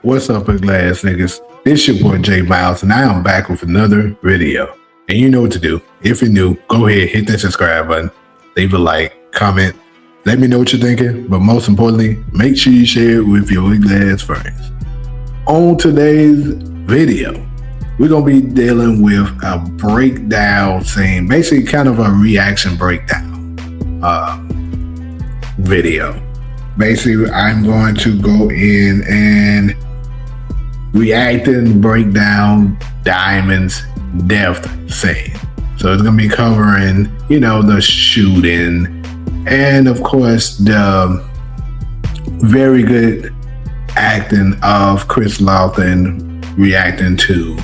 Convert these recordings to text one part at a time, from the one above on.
What's up, glass niggas? It's your boy J Miles, and I am back with another video. And you know what to do. If you're new, go ahead, hit that subscribe button, leave a like, comment, let me know what you're thinking. But most importantly, make sure you share it with your ugly ass friends. On today's video, we're gonna be dealing with a breakdown scene, basically kind of a reaction breakdown video. Basically, I'm going to go in and react and break down Diamond's death scene. So it's gonna be covering, you know, the shooting and of course the very good acting of Chris Lawton reacting to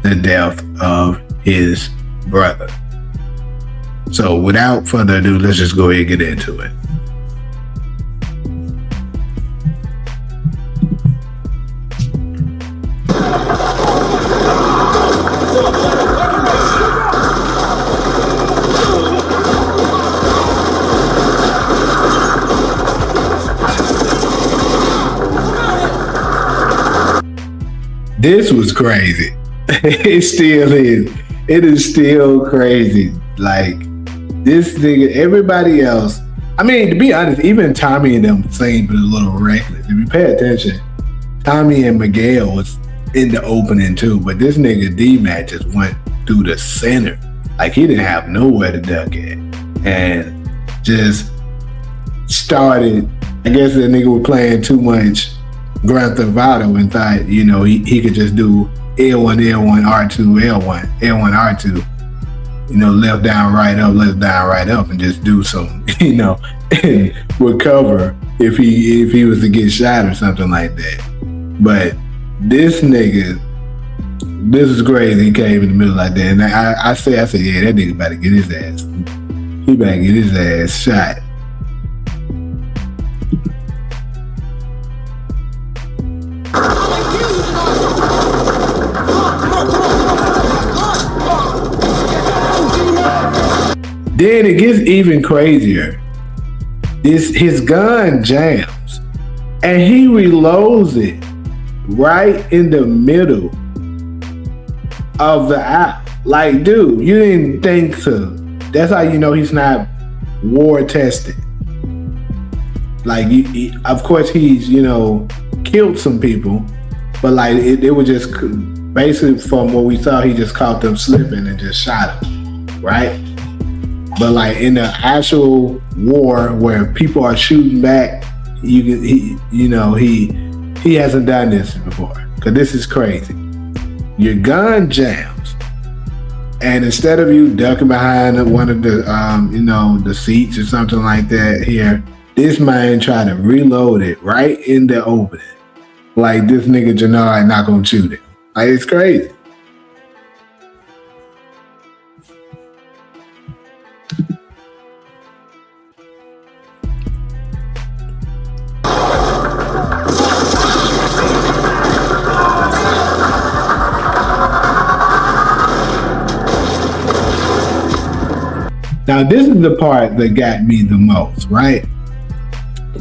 the death of his brother. So without further ado, let's just go ahead and get into it. This was crazy. It still is. It is still crazy. Like, this nigga, everybody else, I mean, to be honest, even Tommy and them seemed a little reckless. If you pay attention, Tommy and Miguel was in the opening too, but this nigga D-Mac just went through the center. Like, he didn't have nowhere to duck at. And just started, I guess the nigga was playing too much Grand Theft Auto and thought, you know, he could just do L1, L1, R2, L1, L1, R2, you know, left down, right up, and just do some, you know, and recover if he was to get shot or something like that. But this nigga, this is crazy. He came in the middle like that, and I said, yeah, that nigga about to get his ass. He about to get his ass shot. Then it gets even crazier. His gun jams and he reloads it right in the middle of the aisle. Like, dude, you didn't think to. That's how you know he's not war tested. Like, of course he's, you know, killed some people, but like it was just basically from what we saw, he just caught them slipping and just shot them, right? But like in the actual war where people are shooting back, he hasn't done this before. Cause this is crazy. Your gun jams, and instead of you ducking behind one of the the seats or something like that here, this man tried to reload it right in the opening. Like, this nigga Jannard not gonna shoot him. Like, it's crazy. Now, this is the part that got me the most, right?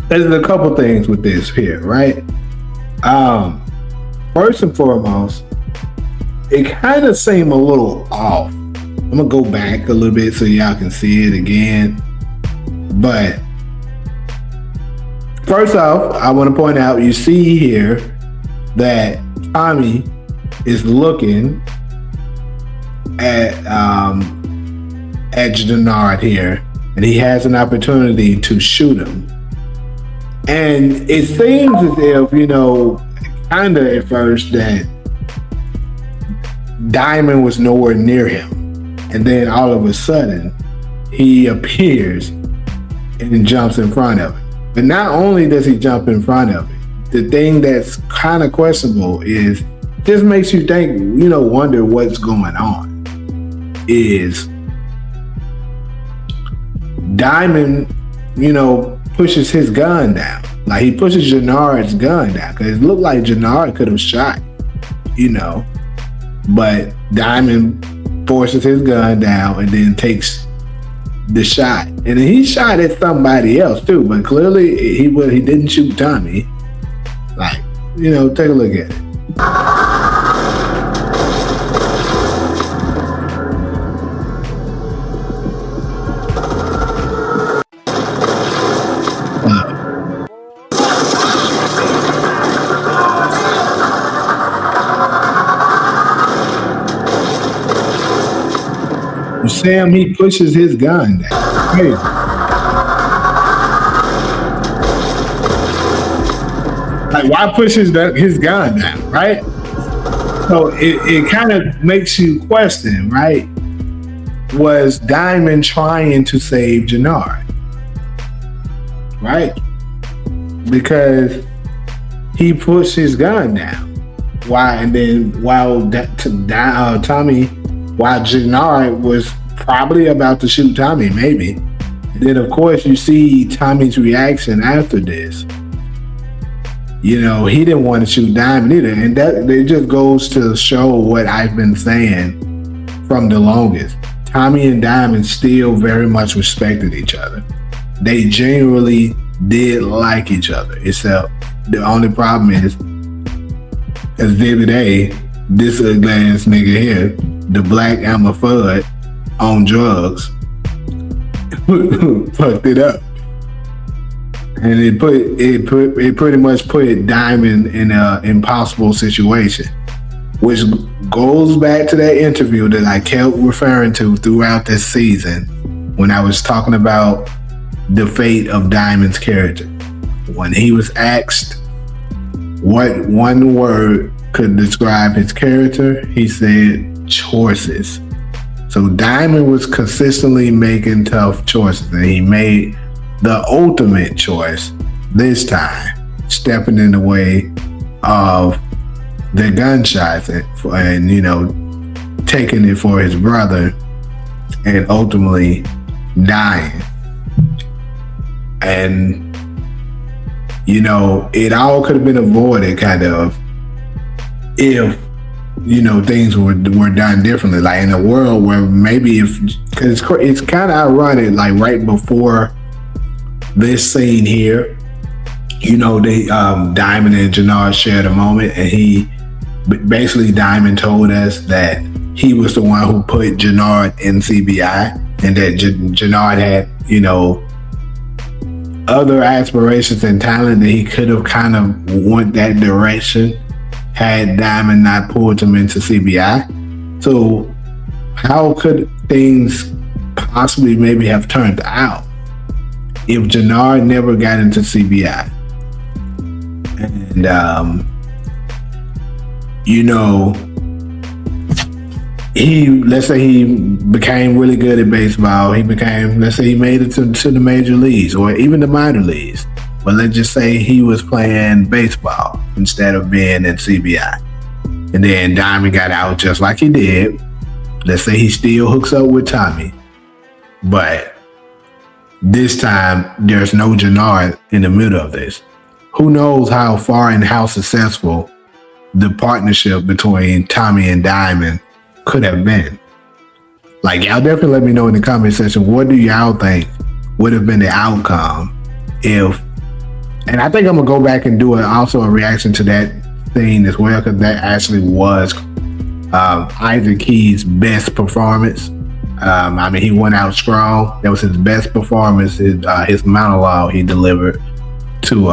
There's a couple things with this here, right? First and foremost, it kind of seemed a little off. I'm gonna go back a little bit so y'all can see it again. But first off, I want to point out, you see here that Tommy is looking at Jannard here, and he has an opportunity to shoot him. And it seems as if, you know, kind of at first that Diamond was nowhere near him. And then all of a sudden, he appears and jumps in front of it. But not only does he jump in front of it, the thing that's kind of questionable is, just makes you think, you know, wonder what's going on, is Diamond, you know, pushes his gun down. Like, he pushes Jannard's gun down, because it looked like Jannard could have shot, you know, but Diamond forces his gun down and then takes the shot. And then he shot at somebody else too, but clearly he didn't shoot Tommy. Like, take a look at it. Sam, he pushes his gun down. Crazy. Like, why push his gun down, right? So it kind of makes you question, right? Was Diamond trying to save Jannard? Right? Because he pushed his gun down. Why? And then while Jannard was probably about to shoot Tommy, maybe. And then, of course, you see Tommy's reaction after this. He didn't want to shoot Diamond either. And that it just goes to show what I've been saying from the longest. Tommy and Diamond still very much respected each other. They genuinely did like each other, except the only problem is, as Vivid A, this ugly ass nigga here, the black Emma Fudd on drugs, fucked it up, and it pretty much put Diamond in an impossible situation, which goes back to that interview that I kept referring to throughout this season when I was talking about the fate of Diamond's character. When he was asked what one word could describe his character, he said choices. So Diamond was consistently making tough choices, and he made the ultimate choice this time, stepping in the way of the gunshots and taking it for his brother and ultimately dying. And it all could have been avoided kind of if things were done differently, like in a world where maybe because it's kind of ironic, like right before this scene here, they Diamond and Jannard shared a moment, and Diamond told us that he was the one who put Jannard in CBI, and that Jannard had other aspirations and talent that he could have kind of went that direction had Diamond not pulled him into CBI. So how could things possibly maybe have turned out if Jannard never got into CBI? And let's say he became really good at baseball. Let's say he made it to the major leagues or even the minor leagues. But let's just say he was playing baseball instead of being in CBI. And then Diamond got out just like he did. Let's say he still hooks up with Tommy. But this time, there's no Jannard in the middle of this. Who knows how far and how successful the partnership between Tommy and Diamond could have been. Like, y'all definitely let me know in the comment section, what do y'all think would have been the outcome if, and I think I'm gonna go back and do also a reaction to that scene as well, because that actually was Isaac Key's best performance. He went out strong. That was his best performance, his monologue he delivered to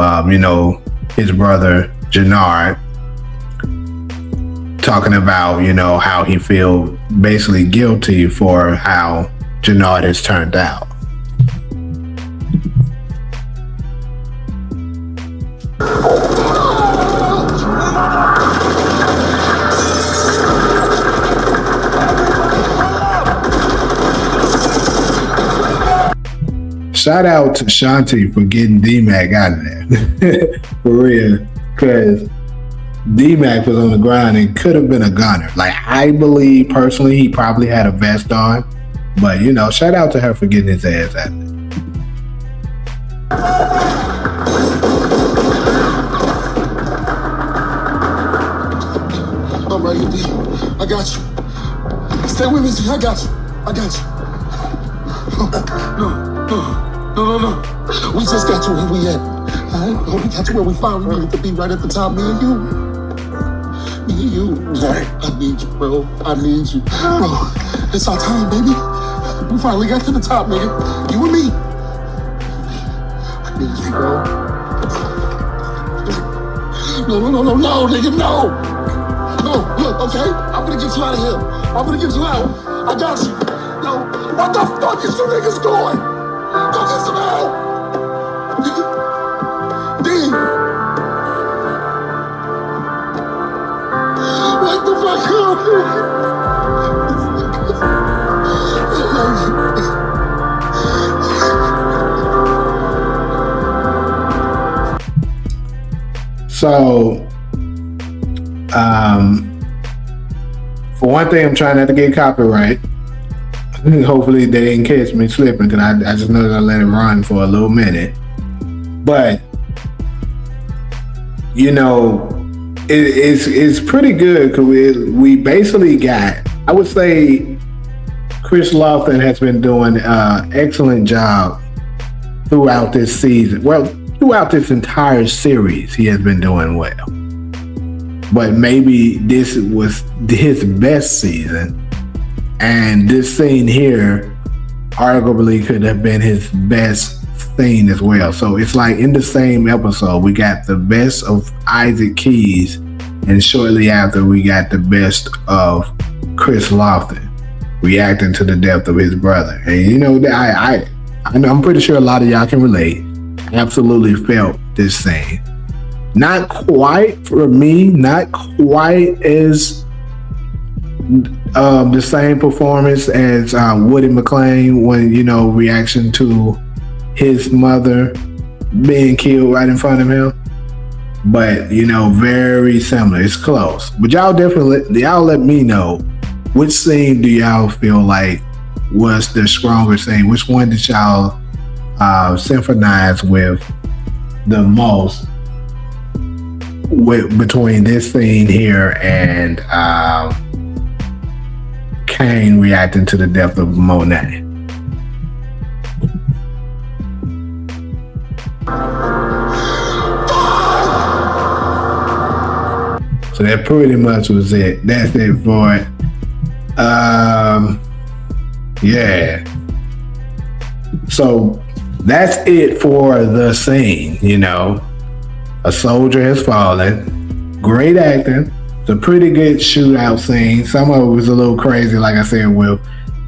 his brother Jannard, talking about how he feels basically guilty for how Jannard has turned out. Shout out to Shanti for getting D-Mac out of there. For real. Because D-Mac was on the ground and could have been a gunner. Like, I believe personally he probably had a vest on. But, shout out to her for getting his ass out of there. I'm right here, D. I got you. Stay with me, D. I got you. No. We just got to where we at. Alright, we got to where we finally needed to be, right at the top, me and you. Me and you. Alright, I need you, bro. I need you. Bro, it's our time, baby. We finally got to the top, nigga. You and me. I need you, bro. No, nigga, no. No, look, okay? I'm gonna get you out of here. I'm gonna get you out. I got you. No, what the fuck is you niggas doing? Go get some help. D. What the fuck? So, for one thing, I'm trying not to get copyright. Hopefully they didn't catch me slipping, because I just know that I let it run for a little minute. But, you know, it's pretty good, because we basically got, I would say Chris Lofton has been doing an excellent job throughout this season. Well, throughout this entire series, he has been doing well. But maybe this was his best season. And this scene here arguably could have been his best scene as well. So it's like in the same episode, we got the best of Isaac Keys, and shortly after we got the best of Chris Lofton reacting to the death of his brother. And you know, I'm pretty sure a lot of y'all can relate. Absolutely felt this scene. Not quite for me, not quite as the same performance as Woody McClain when, you know, reaction to his mother being killed right in front of him. But, you know, very similar. It's close. But y'all let me know, which scene do y'all feel like was the stronger scene? Which one did y'all sympathize with the most between this scene here and Kane reacting to the death of Monet? So that pretty much was it. That's it for it. Yeah. So that's it for the scene, you know. A soldier has fallen. Great acting. It's a pretty good shootout scene. Some of it was a little crazy, like I said, with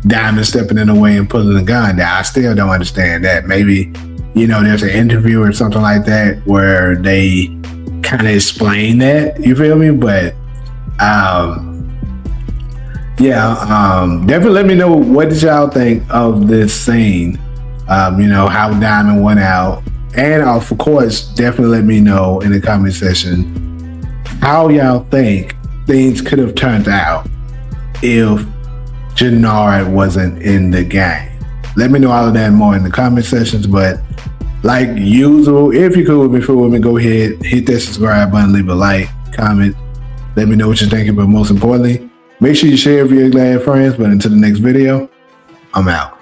Diamond stepping in the way and pulling the gun down. I still don't understand that. Maybe, you know, there's an interview or something like that where they kind of explain that, you feel me? But definitely let me know, what did y'all think of this scene? You know, how Diamond went out. And of course, definitely let me know in the comment section how y'all think things could have turned out if Jannard wasn't in the game. Let me know all of that more in the comment sections. But like usual, if you're cool with me, go ahead, hit that subscribe button, leave a like, comment, let me know what you're thinking. But most importantly, make sure you share with your glad friends. But until the next video, I'm out.